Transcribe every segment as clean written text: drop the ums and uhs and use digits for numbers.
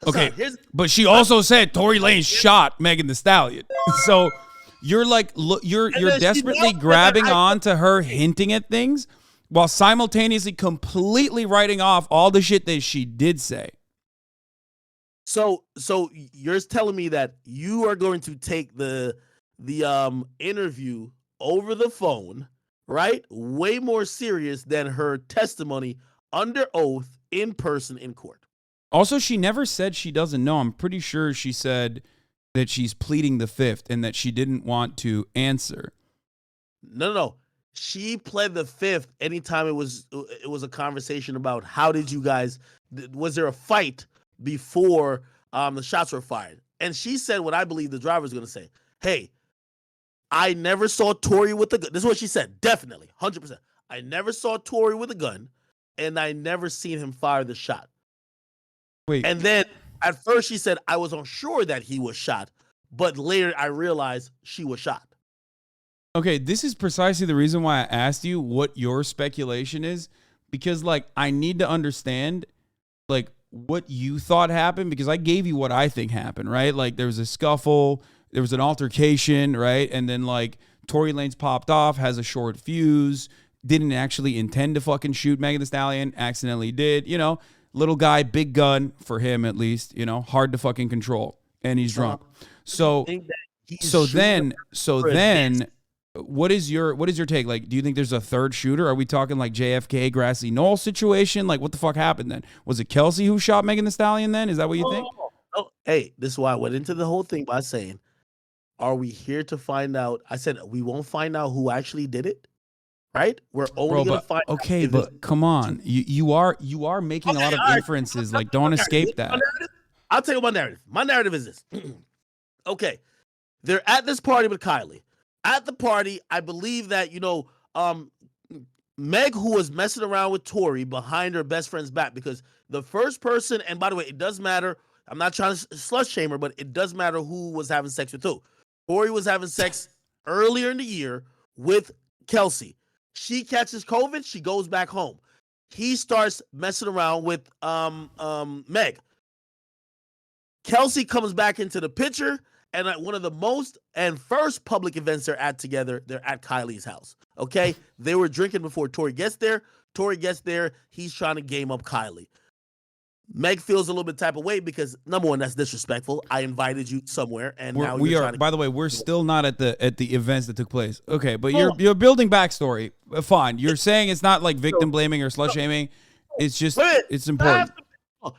Okay, but she also said Tory Lanez shot Megan Thee Stallion. So you're like, you're desperately grabbing on to her hinting at things while simultaneously completely writing off all the shit that she did say. So you're telling me that you are going to take the interview over the phone, right? Way more serious than her testimony under oath in person in court. Also, she never said she doesn't know. I'm pretty sure she said that she's pleading the fifth and that she didn't want to answer. No. She pled the fifth anytime it was a conversation about how did you guys, was there a fight before the shots were fired? And she said what I believe the driver is going to say. Hey, I never saw Tory with a gun. This is what she said. Definitely, 100%. I never saw Tory with a gun, and I never seen him fire the shot. Wait. And then at first she said, I was unsure that he was shot, but later I realized she was shot. Okay, this is precisely the reason why I asked you what your speculation is, because like I need to understand like what you thought happened, because I gave you what I think happened, right? Like there was a scuffle, there was an altercation, right? And then like Tory Lanez popped off, has a short fuse, didn't actually intend to fucking shoot Megan Thee Stallion, accidentally did, you know, little guy, big gun for him at least, you know, hard to fucking control, and he's drunk. So then what is your take? Like, do you think there's a third shooter? Are we talking like JFK Grassy Knoll situation? Like, what the fuck happened then? Was it Kelsey who shot Megan Thee Stallion then? Is that what you think? Oh, hey, this is why I went into the whole thing by saying, are we here to find out? I said, we won't find out who actually did it, right? We're only going to find out. Okay, but come on. You are making a lot of inferences. Like, don't escape that. I'll tell you my narrative. My narrative is this. Okay, they're at this party with Kylie. At the party, I believe that, Meg, who was messing around with Tory behind her best friend's back, because the first person, and by the way, it does matter. I'm not trying to slut shame her, but it does matter who was having sex with who. Tory was having sex earlier in the year with Kelsey. She catches COVID. She goes back home. He starts messing around with Meg. Kelsey comes back into the picture. And at one of the most and first public events they're at together, they're at Kylie's house. Okay? They were drinking before Tory gets there. Tory gets there. He's trying to game up Kylie. Meg feels a little bit type of way because, number one, that's disrespectful. I invited you somewhere, and now we are. By the way, we're still not at the events that took place. Okay, but you're building backstory. Fine. You're saying it's not like victim blaming or slut shaming. It's just it's important.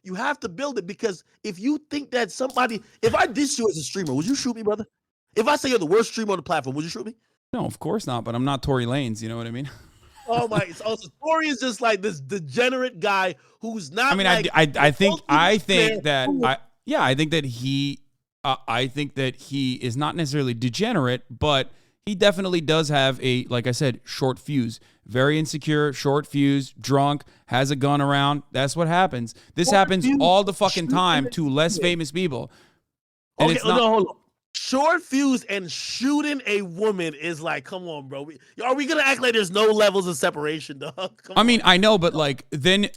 You have to build it, because if you think that somebody, if I diss you as a streamer, would you shoot me, brother? If I say you're the worst streamer on the platform, would you shoot me? No, of course not. But I'm not Tory Lanez. You know what I mean? Oh my! So Tory is just like this degenerate guy who's not. I mean, like, I think that he is not necessarily degenerate, but he definitely does have a, like I said, short fuse. Very insecure, short fuse, drunk, has a gun around. That's what happens. This happens all the fucking time to less famous people. And it's not. Hold on. Short fuse and shooting a woman is like, come on, bro. Are we gonna act like there's no levels of separation, dog? I mean, I know, but like then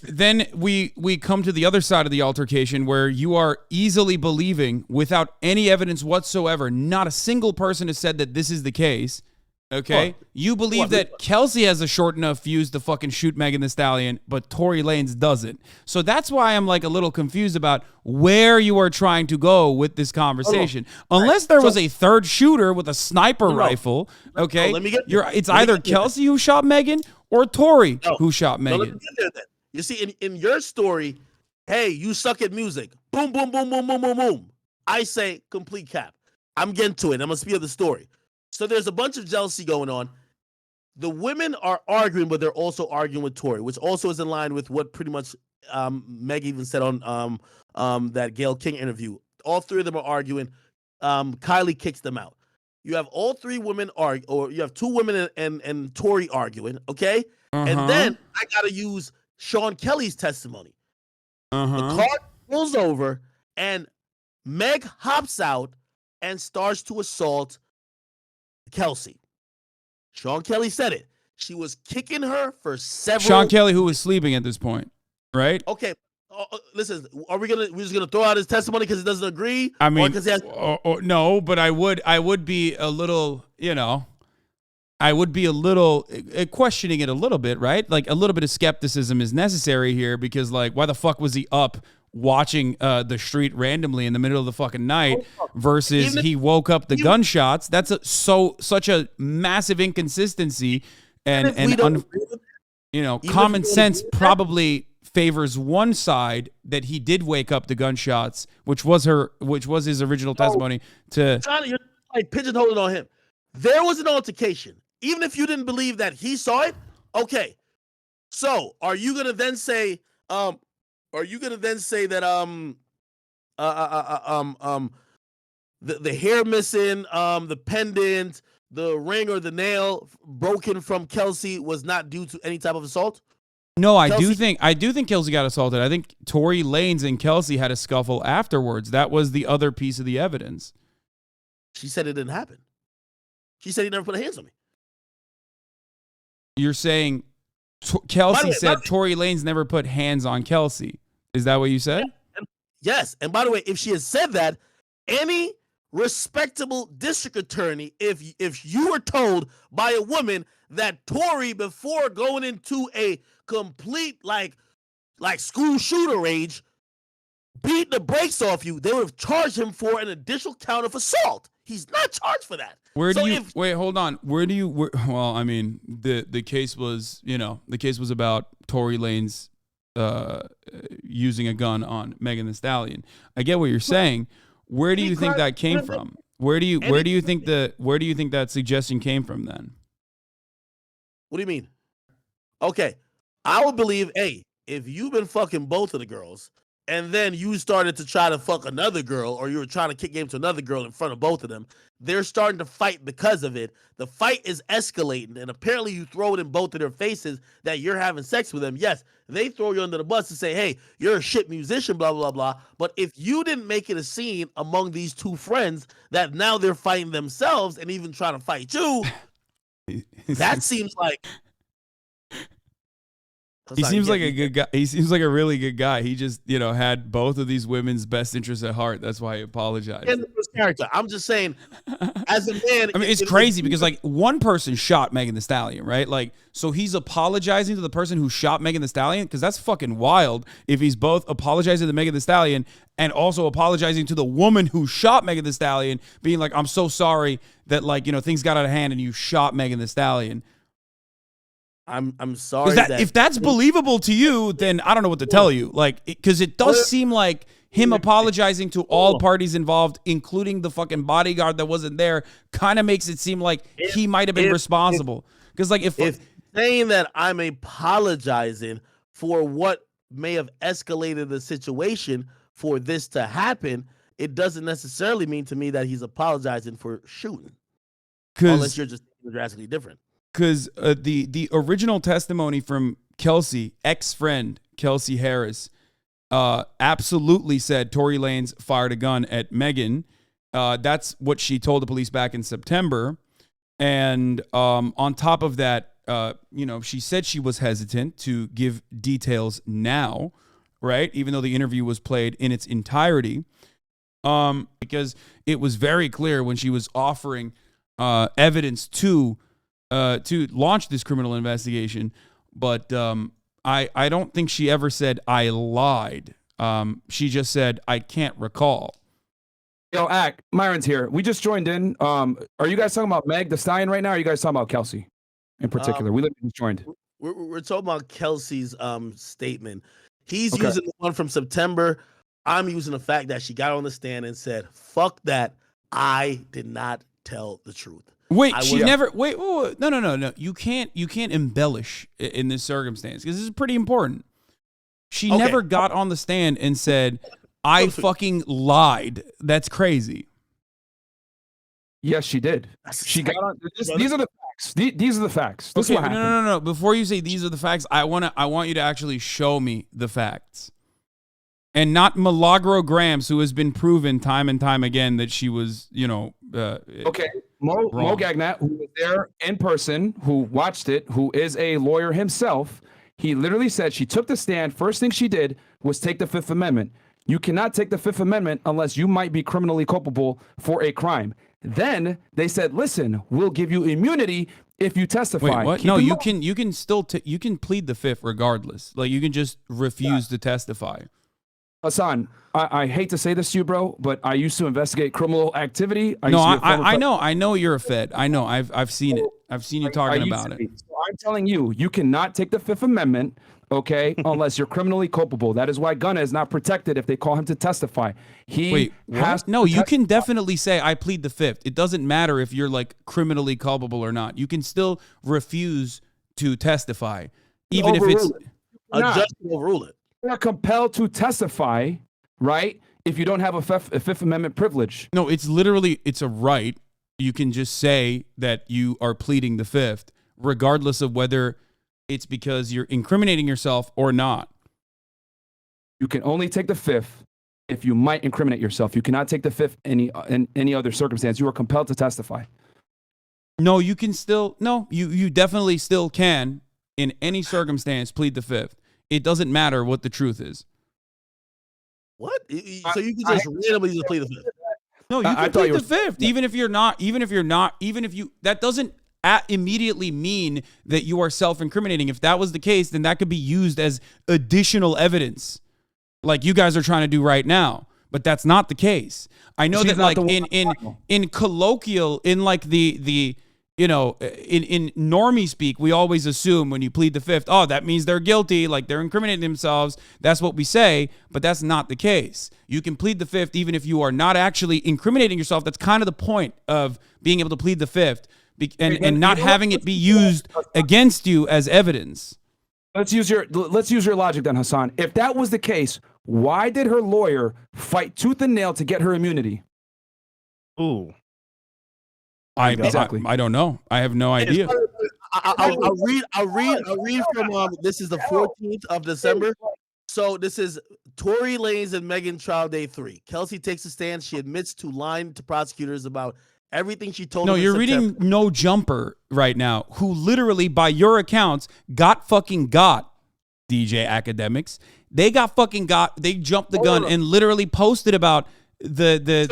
we come to the other side of the altercation where you are easily believing, without any evidence whatsoever, not a single person has said that this is the case. Okay, you believe that Kelsey has a short enough fuse to fucking shoot Megan Thee Stallion, but Tory Lanez doesn't. So that's why I'm like a little confused about where you are trying to go with this conversation. Unless there was a third shooter with a sniper rifle, okay? It's either Kelsey who shot Megan or Tory who shot Megan. Let me get there then. You see, in your story, hey, you suck at music. Boom, boom, boom, boom, boom, boom, boom. I say complete cap. I'm getting to it. I'm gonna speed up the story. So there's a bunch of jealousy going on. The women are arguing, but they're also arguing with Tory, which also is in line with what pretty much Meg even said on that Gayle King interview. All three of them are arguing. Kylie kicks them out. You have all three women argue, or you have two women and Tory arguing, okay? And then I got to use Sean Kelly's testimony. The car pulls over, and Meg hops out and starts to assault Kelsey. Sean Kelly said it. She was kicking her for several. Sean Kelly, who was sleeping at this point, right? Okay, listen, we're just gonna throw out his testimony because he doesn't agree? I mean, because he has, no, but I would be a little, I would be a little questioning it a little bit, right? Like a little bit of skepticism is necessary here because, like, why the fuck was he up watching the street randomly in the middle of the fucking night versus he woke up the gunshots? That's such a massive inconsistency, and common sense probably favors one side that he did wake up the gunshots, which was his original testimony to. You're like pigeonholing on him. There was an altercation. Even if you didn't believe that he saw it, okay. So are you gonna then say that the hair missing, the pendant, the ring or the nail broken from Kelsey was not due to any type of assault? No, I do think Kelsey got assaulted. I think Tory Lanez and Kelsey had a scuffle afterwards. That was the other piece of the evidence. She said it didn't happen. She said he never put hands on me. You're saying Kelsey said Tory Lanez never put hands on Kelsey. Is that what you said? Yes. And by the way, if she had said that, any respectable district attorney, if you were told by a woman that Tory, before going into a complete like school shooter rage, beat the brakes off you, they would have charged him for an additional count of assault. He's not charged for that. Wait, hold on. Well, I mean, the case was, about Tory Lanez using a gun on Megan Thee Stallion. I get what you're saying. Where do you think that came from? Where do you think that suggestion came from then? What do you mean? Okay. I would believe, hey, if you've been fucking both of the girls and then you started to try to fuck another girl, or you were trying to kick game to another girl in front of both of them, they're starting to fight because of it. The fight is escalating, and apparently you throw it in both of their faces that you're having sex with them. Yes, they throw you under the bus and say, hey, you're a shit musician, blah, blah, blah. But if you didn't make it a scene among these two friends that now they're fighting themselves and even trying to fight you, that seems like... He seems like a good guy. He seems like a really good guy. He just, had both of these women's best interests at heart. That's why he apologized. And his character. I'm just saying, as a man, I mean, it's crazy because like one person shot Megan Thee Stallion, right? Like, so he's apologizing to the person who shot Megan Thee Stallion, because that's fucking wild. If he's both apologizing to Megan Thee Stallion and also apologizing to the woman who shot Megan Thee Stallion, being like, I'm so sorry that things got out of hand and you shot Megan Thee Stallion. I'm sorry. If that's believable to you, then I don't know what to tell you. Like, because it does seem like him apologizing to all parties involved, including the fucking bodyguard that wasn't there, kind of makes it seem like he might have been responsible. Because if saying that I'm apologizing for what may have escalated the situation for this to happen, it doesn't necessarily mean to me that he's apologizing for shooting, unless you're just drastically different. Because the original testimony from Kelsey, ex-friend Kelsey Harris, absolutely said Tory Lanez fired a gun at Megan. That's what she told the police back in September. And on top of that, she said she was hesitant to give details now, right? Even though the interview was played in its entirety. Because it was very clear when she was offering evidence to launch this criminal investigation, but I don't think she ever said I lied. She just said I can't recall. Yo, Myron's here. We just joined in. Are you guys talking about Meg Thee Stallion right now? Or are you guys talking about Kelsey in particular? We literally just joined. We're talking about Kelsey's statement. He's using the one from September. I'm using the fact that she got on the stand and said, "Fuck that. I did not tell the truth." Wait, no. You can't embellish in this circumstance, because this is pretty important. She never got on the stand and said, I fucking lied. That's crazy. Yes, she did. She got on. These are the facts. These are the facts. This is what happened. No. Before you say these are the facts, I want you to actually show me the facts. And not Milagro Grams, who has been proven time and time again that she was, Mo Gagnat, who was there in person, who watched it, who is a lawyer himself, he literally said she took the stand. First thing she did, was take the Fifth Amendment. You cannot take the Fifth Amendment unless you might be criminally culpable for a crime. Then they said, listen, we'll give you immunity if you testify. Wait, what? No, you can still you can plead the Fifth regardless. Like, you can just refuse to testify. Hasan, I hate to say this to you, bro, but I used to investigate criminal activity. I know you're a Fed. I know. I've seen it. I've seen you talking about it. So I'm telling you, you cannot take the Fifth Amendment, okay, unless you're criminally culpable. That is why Gunna is not protected if they call him to testify. No, you can definitely say I plead the Fifth. It doesn't matter if you're like criminally culpable or not. You can still refuse to testify, even if it's a judge can overrule it. You're compelled to testify, right? If you don't have a Fifth Amendment privilege. No, it's literally, it's a right. You can just say that you are pleading the Fifth, regardless of whether it's because you're incriminating yourself or not. You can only take the Fifth if you might incriminate yourself. You cannot take the Fifth in any other circumstance. You are compelled to testify. No, you can still, you definitely still can, in any circumstance, plead the Fifth. It doesn't matter what the truth is. What? So you can just randomly just plead the Fifth? No, you can plead the Fifth, even if that doesn't immediately mean that you are self-incriminating. If that was the case, then that could be used as additional evidence, like you guys are trying to do right now. But that's not the case. I know that, like, in colloquial, in like the you know, in normie speak, we always assume when you plead the Fifth, oh, that means they're guilty, like they're incriminating themselves. That's what we say, but that's not the case. You can plead the Fifth even if you are not actually incriminating yourself. That's kind of the point of being able to plead the Fifth and not having it be used against you as evidence. Let's use your logic then, Hasan. If that was the case, why did her lawyer fight tooth and nail to get her immunity? Ooh. I don't know. I have no idea. I'll read from this is the 14th of December. So this is Tory Lanez and Megan trial day 3. Kelsey takes a stand. She admits to lying to prosecutors about everything she told them. No, you're reading No Jumper right now, who literally, by your accounts, got DJ Akademiks. They jumped the gun and literally posted about the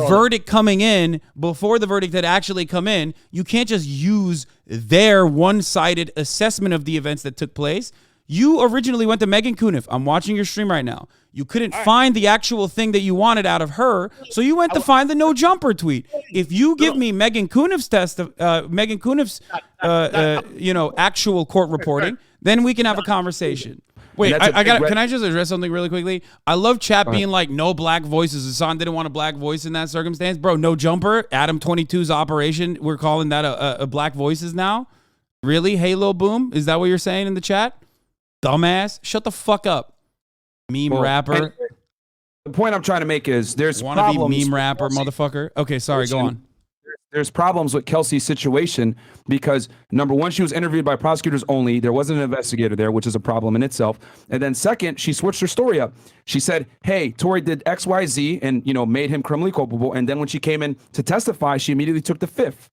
verdict coming in before the verdict had actually come in. You can't just use their one-sided assessment of the events that took place. You originally went to Megan Cuniff. I'm watching your stream right now. You couldn't find the actual thing that you wanted out of her, so you went to find the No Jumper tweet. If you give me Megan Cuniff's actual court reporting, then we can have a conversation. Wait, can I just address something really quickly? I love chat being like, no black voices. Hasan didn't want a black voice in that circumstance. Bro, No Jumper, Adam 22's operation, we're calling that a black voices now? Really? Halo Boom? Is that what you're saying in the chat? Dumbass. Shut the fuck up. Rapper. The point I'm trying to make is there's problems. Wanna be meme rapper, motherfucker? Okay, sorry, go on. There's problems with Kelsey's situation because, number one, she was interviewed by prosecutors only. There wasn't an investigator there, which is a problem in itself. And then second, she switched her story up. She said, hey, Tory did X, Y, Z and, made him criminally culpable. And then when she came in to testify, she immediately took the Fifth.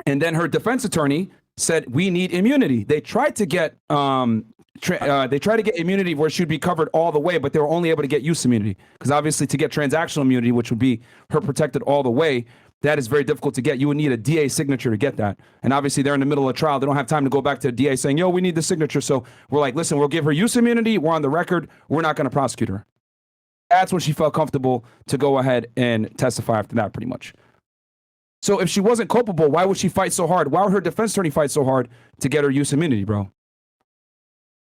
And then her defense attorney said, we need immunity. They tried to get immunity where she would be covered all the way, but they were only able to get use immunity because obviously to get transactional immunity, which would be her protected all the way, that is very difficult to get. You would need a DA signature to get that. And obviously they're in the middle of a trial. They don't have time to go back to the DA saying, yo, we need the signature. So we're like, listen, we'll give her use immunity. We're on the record. We're not going to prosecute her. That's when she felt comfortable to go ahead and testify after that, pretty much. So if she wasn't culpable, why would she fight so hard? Why would her defense attorney fight so hard to get her use immunity, bro?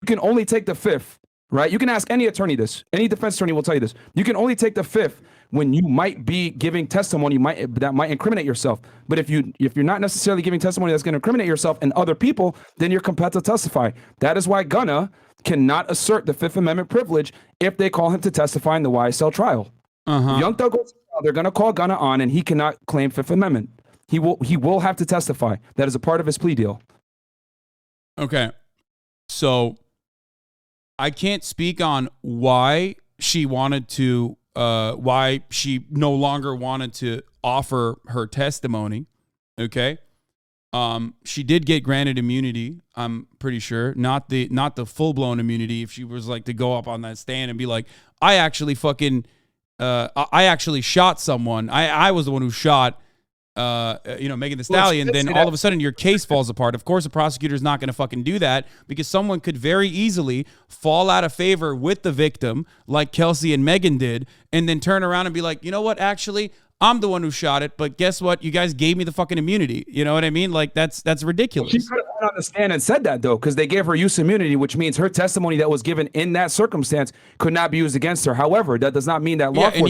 You can only take the Fifth, right? You can ask any attorney this. Any defense attorney will tell you this. You can only take the Fifth when you might be giving testimony that might incriminate yourself. But if you're not necessarily giving testimony that's going to incriminate yourself and other people, then you're compelled to testify. That is why Gunna cannot assert the Fifth Amendment privilege if they call him to testify in the YSL trial. Young Thug goes, they're going to call Gunna on, and he cannot claim Fifth Amendment. He will have to testify. That is a part of his plea deal. Okay, so I can't speak on why she wanted to. Why she no longer wanted to offer her testimony, okay? She did get granted immunity, I'm pretty sure. Not the full-blown immunity. If she was like to go up on that stand and be like, I actually shot someone. I was the one who shot Megan Thee Stallion, then all of a sudden your case falls apart. Of course, the prosecutor's not going to fucking do that because someone could very easily fall out of favor with the victim, like Kelsey and Megan did, and then turn around and be like, you know what, actually, I'm the one who shot it, but guess what? You guys gave me the fucking immunity. You know what I mean? Like, that's ridiculous. She could have went on the stand and said that, though, because they gave her use immunity, which means her testimony that was given in that circumstance could not be used against her. However, that does not mean that law enforcement...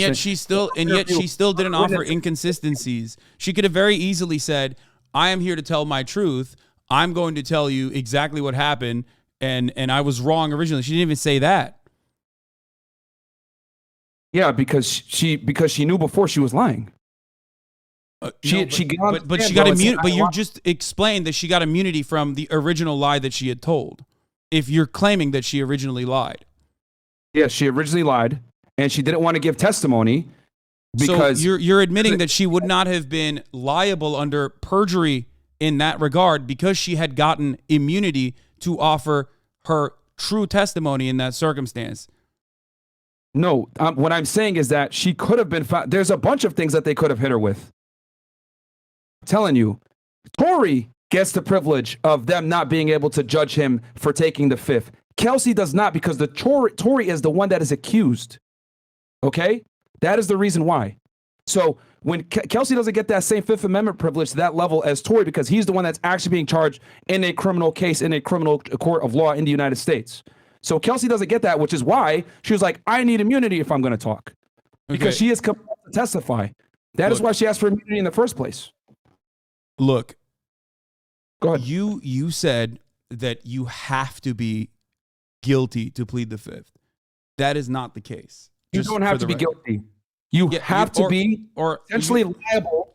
And yet she still didn't offer inconsistencies. She could have very easily said, I am here to tell my truth. I'm going to tell you exactly what happened, and I was wrong originally. She didn't even say that. Yeah, because she knew before she was lying. She got immunity. But you just explained that she got immunity from the original lie that she had told. If you're claiming that she originally lied, yeah, she originally lied, and she didn't want to give testimony because you're admitting that she would not have been liable under perjury in that regard because she had gotten immunity to offer her true testimony in that circumstance. No, what I'm saying is that she could have been found. There's a bunch of things that they could have hit her with. I'm telling you, Tory gets the privilege of them not being able to judge him for taking the fifth. Kelsey does not, because the Tory is the one that is accused. Okay? That is the reason why. So when Kelsey doesn't get that same Fifth Amendment privilege to that level as Tory, because he's the one that's actually being charged in a criminal case in a criminal court of law in the United States. So Kelsey doesn't get that, which is why she was like, I need immunity if I'm going to talk. Because she is compelled to testify. That is why she asked for immunity in the first place. Look, go ahead. You said that you have to be guilty to plead the fifth. That is not the case. You don't have to be guilty. You have to be essentially liable,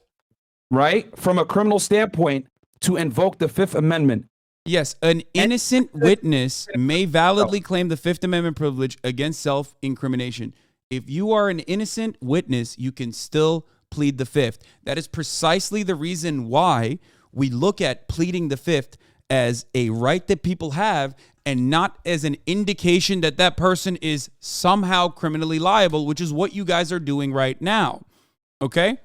right, from a criminal standpoint to invoke the Fifth Amendment. Yes, an innocent witness may validly claim the Fifth Amendment privilege against self-incrimination. If you are an innocent witness, you can still plead the fifth. That is precisely the reason why we look at pleading the fifth as a right that people have and not as an indication that that person is somehow criminally liable, which is what you guys are doing right now. Okay?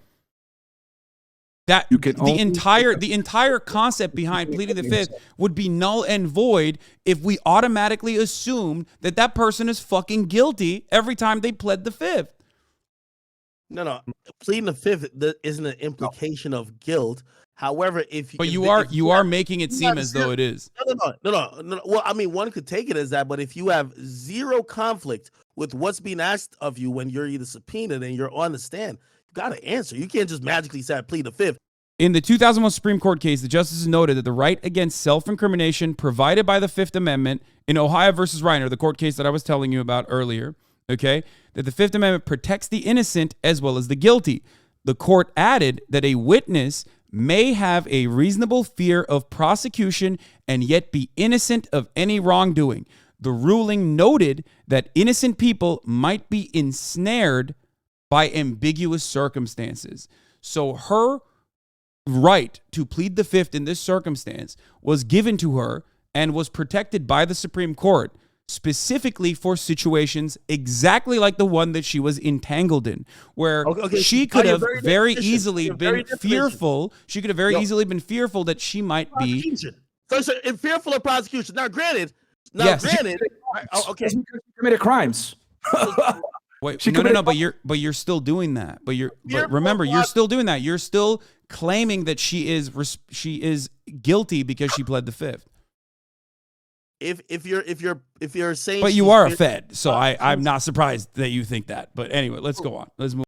That the entire concept behind pleading the fifth would be null and void if we automatically assumed that that person is fucking guilty every time they pled the fifth. No. Pleading the fifth isn't an implication of guilt. However, you are making it seem as though it is. No. Well, I mean, one could take it as that, but if you have zero conflict with what's being asked of you when you're either subpoenaed and you're on the stand, you got to answer. You can't just magically say I plead the fifth. In the 2001 Supreme Court case, the justices noted that the right against self-incrimination provided by the Fifth Amendment in Ohio versus Reiner, the court case that I was telling you about earlier, okay, that the Fifth Amendment protects the innocent as well as the guilty. The court added that a witness may have a reasonable fear of prosecution and yet be innocent of any wrongdoing. The ruling noted that innocent people might be ensnared by ambiguous circumstances. So her right to plead the fifth in this circumstance was given to her and was protected by the Supreme Court specifically for situations exactly like the one that she was entangled in, where she could have very easily been fearful. She could have very easily been fearful that she might be. So fearful of prosecution. Now, granted. Okay. She committed crimes. Wait, no. But you're still doing that. But remember, you're still doing that. You're still claiming that she is guilty because she pled the fifth. If you're saying, but you are a Fed, so I'm not surprised that you think that. But anyway, let's go on. Let's move.